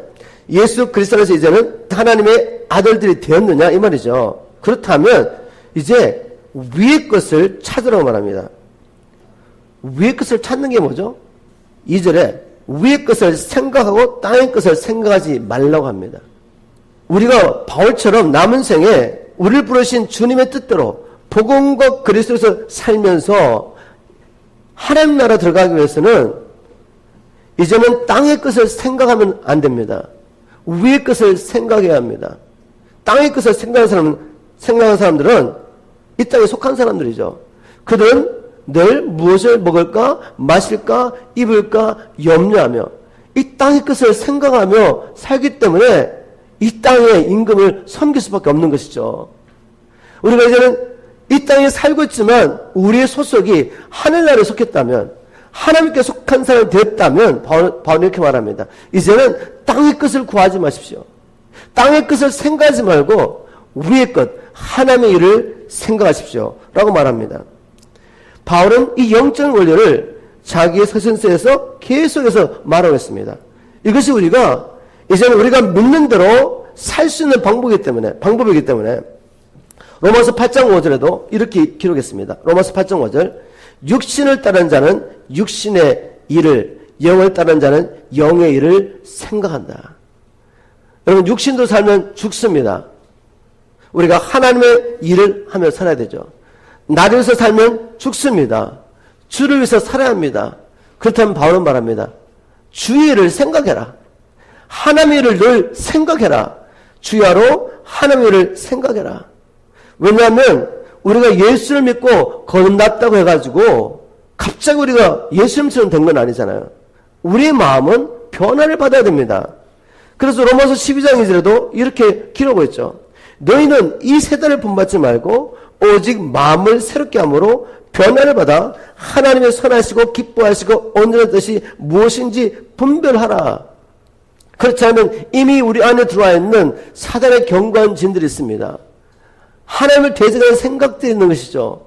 예수 그리스도 안에서 이제는 하나님의 아들들이 되었느냐? 이 말이죠. 그렇다면 이제 위의 것을 찾으라고 말합니다. 위의 것을 찾는 게 뭐죠? 2절에 위의 것을 생각하고 땅의 것을 생각하지 말라고 합니다. 우리가 바울처럼 남은 생에 우리를 부르신 주님의 뜻대로 복음과 그리스도에서 살면서 하나님 나라 들어가기 위해서는 이제는 땅의 것을 생각하면 안 됩니다. 위의 것을 생각해야 합니다. 땅의 것을 생각하는 사람들은 이 땅에 속한 사람들이죠. 그들은 늘 무엇을 먹을까, 마실까, 입을까 염려하며 이 땅의 것을 생각하며 살기 때문에 이 땅의 임금을 섬길 수밖에 없는 것이죠. 우리가 이제는 이 땅에 살고 있지만 우리의 소속이 하늘나라에 속했다면, 하나님께 속한 사람이 됐다면, 바울은 이렇게 말합니다. 이제는 땅의 것을 구하지 마십시오. 땅의 것을 생각하지 말고 우리의 것, 하나님의 일을 생각하십시오 라고 말합니다. 바울은 이 영적 원리를 자기의 서신서에서 계속해서 말하고 있습니다. 이것이 이제는 우리가 믿는 대로 살 수 있는 방법이기 때문에 로마서 8장 5절에도 이렇게 기록했습니다. 로마서 8장 5절, 육신을 따르는 자는 육신의 일을, 영을 따르는 자는 영의 일을 생각한다. 여러분, 육신도 살면 죽습니다. 우리가 하나님의 일을 하며 살아야 되죠. 나를 위해서 살면 죽습니다. 주를 위해서 살아야 합니다. 그렇다면 바울은 말합니다. 주의 일을 생각해라. 하나님의 일을 늘 생각해라. 주야로 하나님의 일을 생각해라. 왜냐하면 우리가 예수를 믿고 거듭났다고 해가지고 갑자기 우리가 예수님처럼 된 건 아니잖아요. 우리의 마음은 변화를 받아야 됩니다. 그래서 로마서 12장 2절에도 이렇게 기록하고 있죠. 너희는 이 세대를 본받지 말고 오직 마음을 새롭게 함으로 변화를 받아 하나님의 선하시고 기뻐하시고 온전한 뜻이 무엇인지 분별하라. 그렇지 않으면 이미 우리 안에 들어와 있는 사단의 견고한 진들이 있습니다. 하나님을 대적하는 생각들이 있는 것이죠.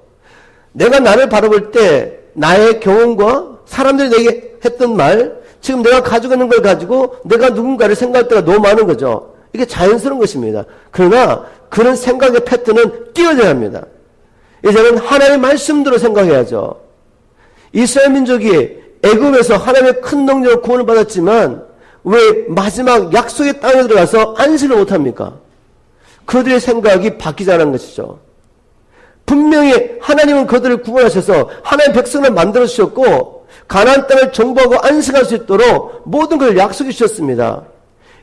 내가 나를 바라볼 때 나의 경험과 사람들이 내게 했던 말, 지금 내가 가지고 있는 걸 가지고 내가 누군가를 생각할 때가 너무 많은 거죠. 이게 자연스러운 것입니다. 그러나 그런 생각의 패턴은 띄워져야 합니다. 이제는 하나님의 말씀대로 생각해야죠. 이스라엘 민족이 애굽에서 하나님의 큰 능력으로 구원을 받았지만 왜 마지막 약속의 땅에 들어가서 안식을 못합니까? 그들의 생각이 바뀌자는 것이죠. 분명히 하나님은 그들을 구원하셔서 하나님의 백성을 만들어 주셨고 가나안 땅을 정복하고 안식할 수 있도록 모든 것을 약속해 주셨습니다.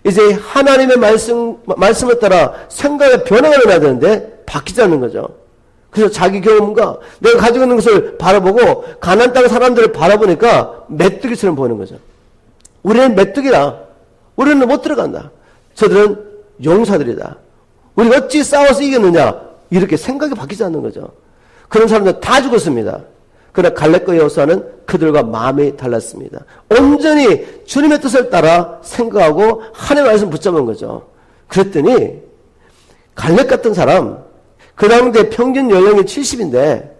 이제 하나님의 말씀을 따라 생각의 변화가 일어나야 되는데 바뀌지 않는 거죠. 그래서 자기 경험과 내가 가지고 있는 것을 바라보고 가나안 땅 사람들을 바라보니까 메뚜기처럼 보이는 거죠. 우리는 메뚜기다. 우리는 못 들어간다. 저들은 용사들이다. 우리가 어찌 싸워서 이겼느냐. 이렇게 생각이 바뀌지 않는 거죠. 그런 사람들 다 죽었습니다. 그러나 갈렙과 여호수아는 그들과 마음이 달랐습니다. 온전히 주님의 뜻을 따라 생각하고 하나님의 말씀 붙잡은 거죠. 그랬더니 갈렙 같은 사람, 그 당대 평균 연령이 70인데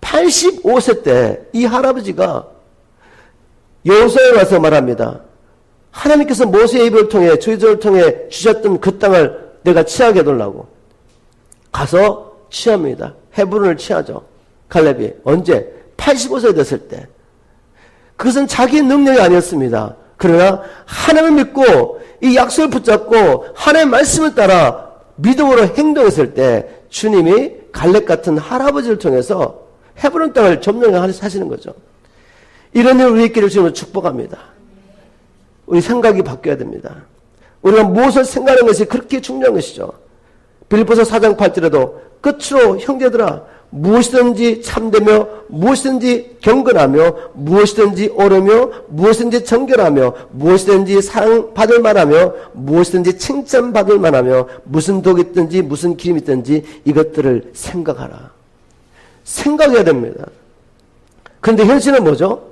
85세 때 이 할아버지가 여호수아에 와서 말합니다. 하나님께서 모세의 입을 통해 주의절을 통해 주셨던 그 땅을 내가 취하게 해달라고. 가서 취합니다. 헤브론을 취하죠. 갈렙이. 언제? 85세 됐을 때. 그것은 자기의 능력이 아니었습니다. 그러나 하나님을 믿고 이 약속을 붙잡고 하나님의 말씀을 따라 믿음으로 행동했을 때 주님이 갈렙 같은 할아버지를 통해서 헤브론 땅을 점령하시는 거죠. 이런 일 우리 있기를 주님으로 축복합니다. 우리 생각이 바뀌어야 됩니다. 우리가 무엇을 생각하는 것이 그렇게 중요한 것이죠. 빌립보서 4장 8절에도 끝으로 형제들아 무엇이든지 참되며 무엇이든지 경건하며 무엇이든지 옳으며 무엇이든지 정결하며 무엇이든지 사랑받을 만하며 무엇이든지 칭찬받을 만하며 무슨 독이 있든지 무슨 기름이 있든지 이것들을 생각하라. 생각해야 됩니다. 그런데 현실은 뭐죠?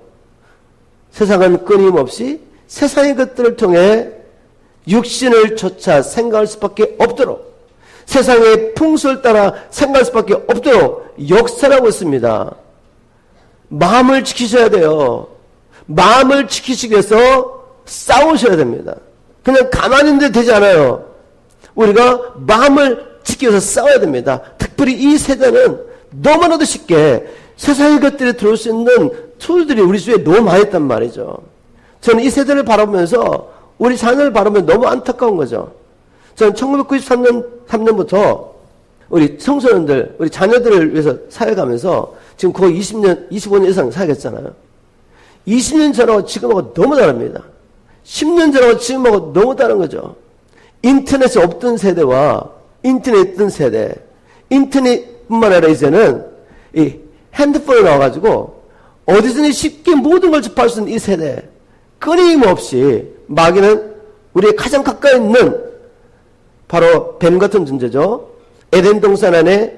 세상은 끊임없이 세상의 것들을 통해 육신을 쫓아 생각할 수밖에 없도록 세상의 풍수를 따라 생각할 수밖에 없도록 역사하고 있습니다. 마음을 지키셔야 돼요. 마음을 지키시기 위해서 싸우셔야 됩니다. 그냥 가만히 있는데 되지 않아요. 우리가 마음을 지키기 위해서 싸워야 됩니다. 특별히 이 세대는 너무나도 쉽게 세상의 것들이 들어올 수 있는 툴들이 우리 주위에 너무 많이 있단 말이죠. 저는 이 세대를 바라보면서 우리 자녀를 바라보면 너무 안타까운 거죠. 저는 1993년부터 우리 청소년들, 우리 자녀들을 위해서 사역하면서 지금 거의 20년, 25년 이상 사역했잖아요. 20년 전하고 지금하고 너무 다릅니다. 10년 전하고 지금하고 너무 다른 거죠. 인터넷이 없던 세대와 인터넷 있던 세대, 인터넷뿐만 아니라 이제는 이 핸드폰이 나와가지고 어디서든 쉽게 모든 걸 접할 수 있는 이 세대, 끊임없이 마귀는 우리의 가장 가까이 있는 바로 뱀 같은 존재죠. 에덴 동산 안에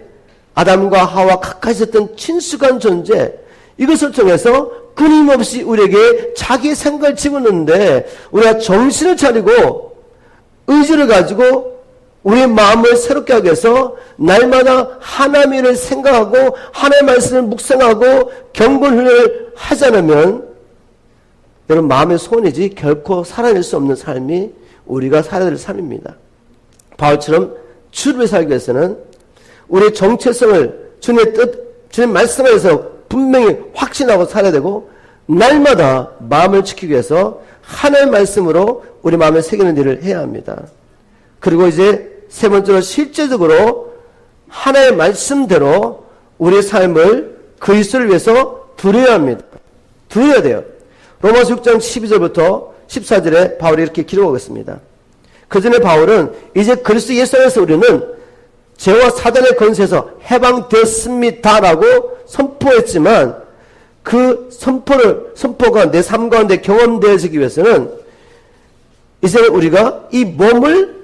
아담과 하와 가까이 있었던 친숙한 존재, 이것을 통해서 끊임없이 우리에게 자기 생각을 집어넣는데 우리가 정신을 차리고 의지를 가지고 우리의 마음을 새롭게 하기 위해서 날마다 하나님의 일을 생각하고 하나님의 말씀을 묵상하고 경건훈련을 하지 않으면 여러분 마음의 소원이지 결코 살아낼 수 없는 삶이 우리가 살아야 될 삶입니다. 바울처럼 주를 위해 살기 위해서는 우리의 정체성을 주님의 뜻, 주님의 말씀 안에서 분명히 확신하고 살아야 되고 날마다 마음을 지키기 위해서 하나님의 말씀으로 우리 마음에 새기는 일을 해야 합니다. 그리고 이제 세 번째로 실제적으로 하나님의 말씀대로 우리의 삶을 그리스도를 위해서 드려야 합니다. 드려야 돼요. 로마서 6장 12절부터 14절에 바울이 이렇게 기록하고 있습니다. 그 전에 바울은 이제 그리스도 예수 안에서 우리는 죄와 사단의 권세에서 해방되었습니다라고 선포했지만 그 선포가 내 삶 가운데 경험되어지기 위해서는 이제 우리가 이 몸을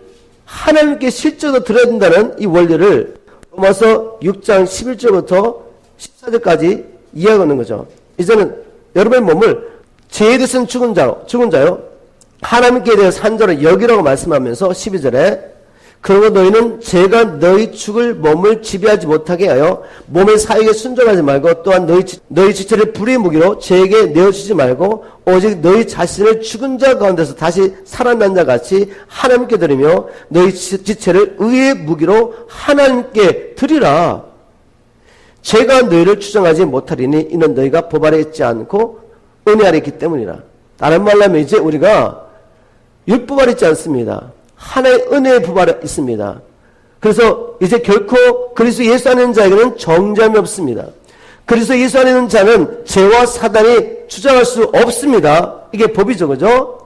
하나님께 실제로 드려야 된다는 이 원리를 로마서 6장 11절부터 14절까지 이해하는 거죠. 이제는 여러분의 몸을 죄에 대해서는 죽은 자요 하나님께 대해 산 자로 여기라고 말씀하면서 12절에 그러고 너희는 죄가 너희 죽을 몸을 지배하지 못하게 하여 몸의 사익에 순종하지 말고 또한 너희 지체를 불의 무기로 죄에게 내어주지 말고 오직 너희 자신을 죽은 자 가운데서 다시 살아난 자 같이 하나님께 드리며 너희 지체를 의의 무기로 하나님께 드리라. 죄가 너희를 추정하지 못하리니 이는 너희가 법 아래 있지 않고 은혜 아래 있기 때문이라. 다른 말로 하면 이제 우리가 율법 아래 있지 않습니다. 하나의 은혜의 법 아래 있습니다. 그래서 이제 결코 그리스도 예수 안에 있는 자에게는 정죄함이 없습니다. 그리스도 예수 안에 있는 자는 죄와 사단이 주장할 수 없습니다. 이게 법이죠, 그죠?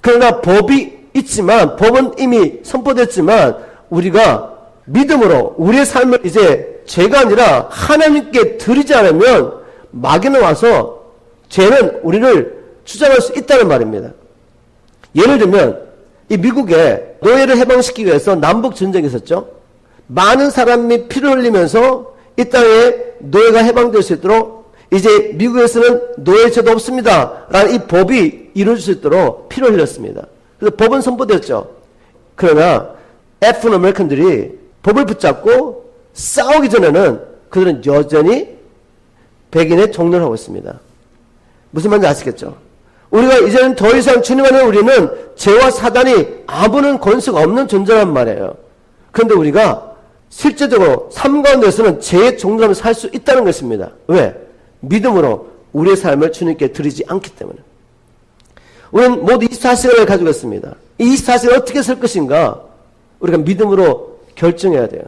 그러나 법이 있지만 법은 이미 선포됐지만 우리가 믿음으로 우리의 삶을 이제 죄가 아니라 하나님께 드리지 않으면 마귀는 와서 죄는 우리를 주장할 수 있다는 말입니다. 예를 들면 이 미국에 노예를 해방시키기 위해서 남북 전쟁이 있었죠. 많은 사람이 피를 흘리면서 이 땅에 노예가 해방될 수 있도록 이제 미국에서는 노예제도 없습니다 라는 이 법이 이루어질 수 있도록 피를 흘렸습니다. 그래서 법은 선포됐죠. 그러나 애프리칸 아메리칸들이 법을 붙잡고 싸우기 전에는 그들은 여전히 백인의 종로를 하고 있습니다. 무슨 말인지 아시겠죠? 우리가 이제는 더 이상 주님 안에 우리는 죄와 사단이 아무런 권세가 없는 존재란 말이에요. 그런데 우리가 실제적으로 삶 가운데서는 죄의 종로를 살 수 있다는 것입니다. 왜? 믿음으로 우리의 삶을 주님께 드리지 않기 때문에. 우리는 모두 24시간을 가지고 있습니다. 이 24시간 어떻게 살 것인가? 우리가 믿음으로 결정해야 돼요.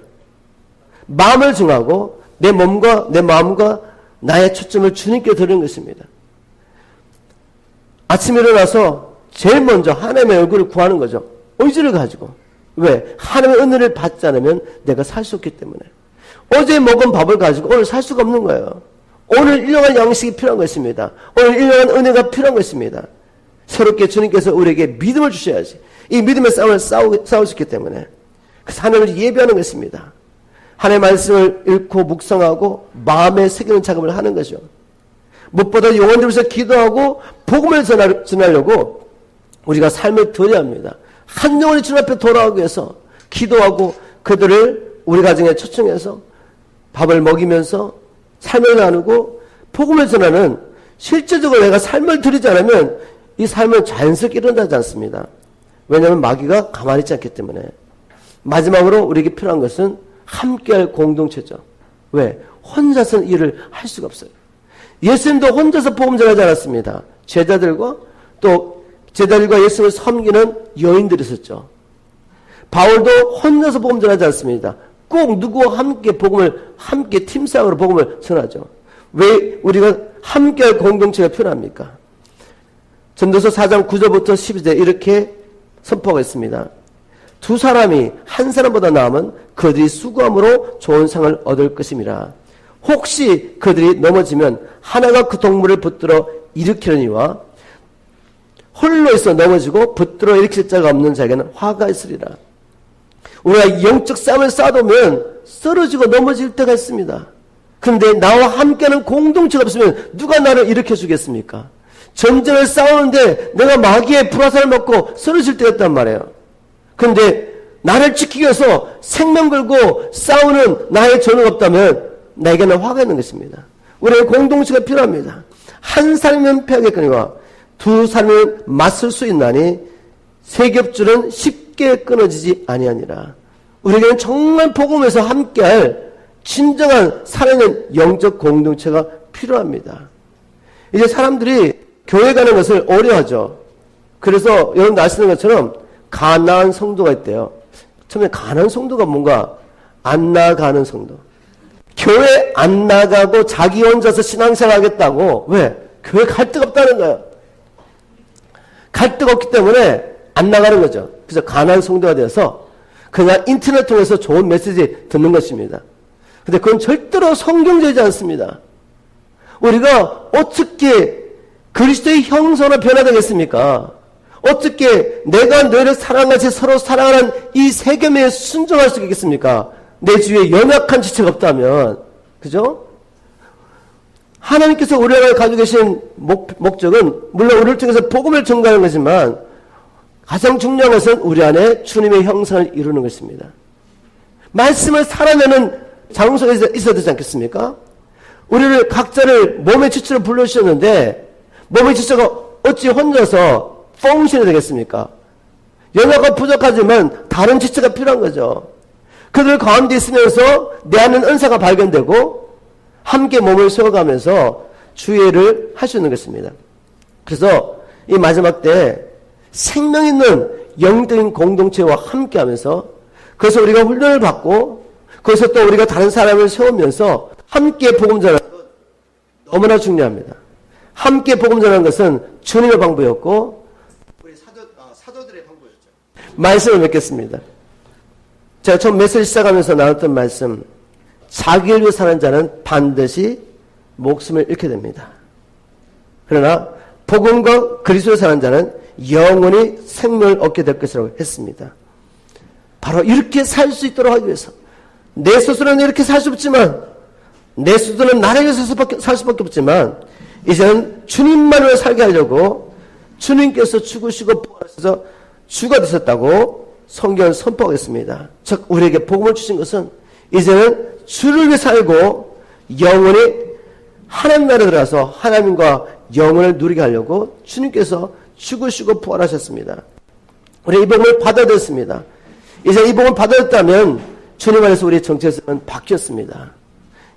마음을 정하고 내 몸과 내 마음과 나의 초점을 주님께 드리는 것입니다. 아침에 일어나서 제일 먼저 하나님의 얼굴을 구하는 거죠. 의지를 가지고. 왜? 하나님의 은혜를 받지 않으면 내가 살 수 없기 때문에. 어제 먹은 밥을 가지고 오늘 살 수가 없는 거예요. 오늘 일용할 양식이 필요한 것입니다. 오늘 일용할 은혜가 필요한 것입니다. 새롭게 주님께서 우리에게 믿음을 주셔야지. 이 믿음의 싸움을 싸울 수 있기 때문에. 그래서 하나님을 예배하는 것입니다. 하나님의 말씀을 읽고 묵상하고 마음에 새기는 작업을 하는 거죠. 무엇보다 영혼들에서 기도하고 복음을 전하려고 우리가 삶을 드려야 합니다. 한 영혼이 주님 앞에 돌아오기 위해서 기도하고 그들을 우리 가정에 초청해서 밥을 먹이면서 삶을 나누고 복음을 전하는 실제적으로 내가 삶을 드리지 않으면 이 삶은 자연스럽게 일어나지 않습니다. 왜냐하면 마귀가 가만히 있지 않기 때문에. 마지막으로 우리에게 필요한 것은 함께할 공동체죠. 왜? 혼자서는 일을 할 수가 없어요. 예수님도 혼자서 복음 전하지 않았습니다. 제자들과 예수님을 섬기는 여인들이 있었죠. 바울도 혼자서 복음 전하지 않습니다. 꼭 누구와 함께 팀상으로 복음을 전하죠. 왜 우리가 함께할 공동체가 필요합니까? 전도서 4장 9절부터 12절 이렇게 선포하고 있습니다. 두 사람이 한 사람보다 나으면 그들이 수고함으로 좋은 상을 얻을 것임이라. 혹시 그들이 넘어지면 하나가 그 동물을 붙들어 일으키려니와 홀로 있어 넘어지고 붙들어 일으킬 자가 없는 자에게는 화가 있으리라. 우리가 영적 싸움을 싸우면 쓰러지고 넘어질 때가 있습니다. 그런데 나와 함께하는 공동체가 없으면 누가 나를 일으켜 주겠습니까? 전쟁을 싸우는데 내가 마귀의 불화살을 먹고 쓰러질 때가 있단 말이에요. 그런데 나를 지키기 위해서 생명 걸고 싸우는 나의 전우가 없다면 나에게는 화가 있는 것입니다. 우리의 공동체가 필요합니다. 한 사람이면 패하겠거니와 두 사람이면 맞설 수 있나니 세 겹줄은 쉽게 끊어지지 아니하니라. 우리에게는 정말 복음에서 함께할 진정한 살아있는 영적 공동체가 필요합니다. 이제 사람들이 교회 가는 것을 어려워하죠. 그래서 여러분도 아시는 것처럼 가난한 성도가 있대요. 처음에 가난한 성도가 뭔가 안 나가는 성도. 교회 안 나가고 자기 혼자서 신앙생활 하겠다고. 왜? 교회 갈 데가 없다는 거예요. 갈 데가 없기 때문에 안 나가는 거죠. 그래서 가난한 성도가 되어서 그냥 인터넷 통해서 좋은 메시지 듣는 것입니다. 근데 그건 절대로 성경적이지 않습니다. 우리가 어떻게 그리스도의 형상으로 변화되겠습니까? 어떻게 내가 너를 사랑하지 서로 사랑하는 이 세계에 순종할 수 있겠습니까? 내 주위에 연약한 지체가 없다면. 그죠? 하나님께서 우리가 가지고 계신 목적은 물론 우리를 통해서 복음을 전가하는 것이지만 가장 중요한 것은 우리 안에 주님의 형상을 이루는 것입니다. 말씀을 살아내는 장소가 있어야 되지 않겠습니까? 우리를 각자를 몸의 지체로 불러주셨는데 몸의 지체가 어찌 혼자서 펑션이 되겠습니까? 연약하고 부족하지만 다른 지체가 필요한 거죠. 그들 가운데 있으면서 내 안에 은사가 발견되고 함께 몸을 세워가면서 주의를 할 수 있는 것입니다. 그래서 이 마지막 때 생명 있는 영적인 공동체와 함께하면서 그래서 우리가 훈련을 받고 거기서 또 우리가 다른 사람을 세우면서 함께 복음 전하는 것 너무나 중요합니다. 함께 복음 전하는 것은 주님의 방법이었고 우리 사도들의 방법이었죠. 말씀을 맺겠습니다. 제가 처음 메시지 시작하면서 나눴던 말씀, 자기를 위해 사는 자는 반드시 목숨을 잃게 됩니다. 그러나 복음과 그리스도에 사는 자는 영원히 생명을 얻게 될 것이라고 했습니다. 바로 이렇게 살 수 있도록 하기 위해서 내 스스로는 이렇게 살 수 없지만 내 스스로는 나를 위해서 살 수밖에 없지만 이제는 주님만으로 살게 하려고 주님께서 죽으시고 부활하셔서 주가 되셨다고 성경을 선포하겠습니다. 즉 우리에게 복음을 주신 것은 이제는 주를 위해 살고 영원히 하나님 나라에 들어가서 하나님과 영원을 누리게 하려고 주님께서 죽으시고 부활하셨습니다. 우리 이 복음을 받아들였습니다. 이제 이 복음을 받아들였다면 주님 안에서 우리의 정체성은 바뀌었습니다.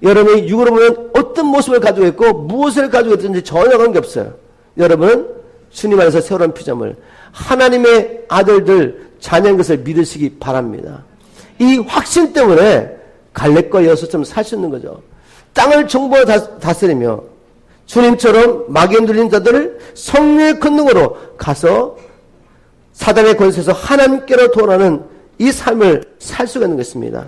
여러분이 육으로 보면 어떤 모습을 가지고 있고 무엇을 가지고 있든지 전혀 관계없어요. 여러분은 주님 안에서 새로운 피조물, 하나님의 아들들, 자녀인 것을 믿으시기 바랍니다. 이 확신 때문에 갈렙과 여호수아처럼 살 수 있는 거죠. 땅을 정복하고 다스리며 주님처럼 마귀에 눌린 자들을 성령의 권능으로 가서 사단의 권세에서 하나님께로 돌아가는 이 삶을 살 수가 있는 것입니다.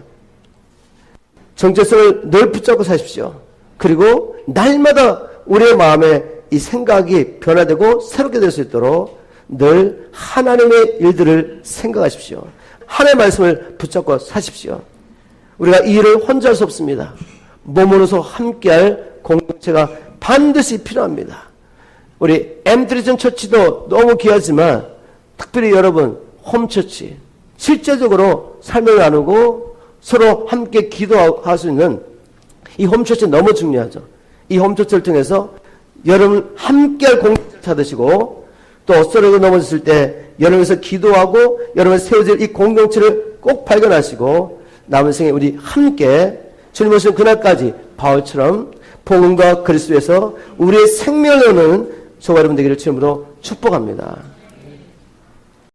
정체성을 늘 붙잡고 사십시오. 그리고 날마다 우리의 마음에 이 생각이 변화되고 새롭게 될 수 있도록 늘 하나님의 일들을 생각하십시오. 하나님의 말씀을 붙잡고 사십시오. 우리가 이 일을 혼자 할 수 없습니다. 몸으로서 함께할 공동체가 반드시 필요합니다. 우리 엠드리전 처치도 너무 귀하지만 특별히 여러분 홈처치 실제적으로 삶을 나누고 서로 함께 기도할 수 있는 이 홈처치 너무 중요하죠. 이 홈처치를 통해서 여러분 함께할 공동체를 찾으시고 또 서로가 넘어졌을 때 여러분에서 기도하고 여러분 세워질 이 공동체를 꼭 발견하시고 남은 생에 우리 함께 주님 오신 그날까지 바울처럼 복음과 그리스도에서 우리의 생명을 얻는 저와 여러분 되기를 주님으로 축복합니다.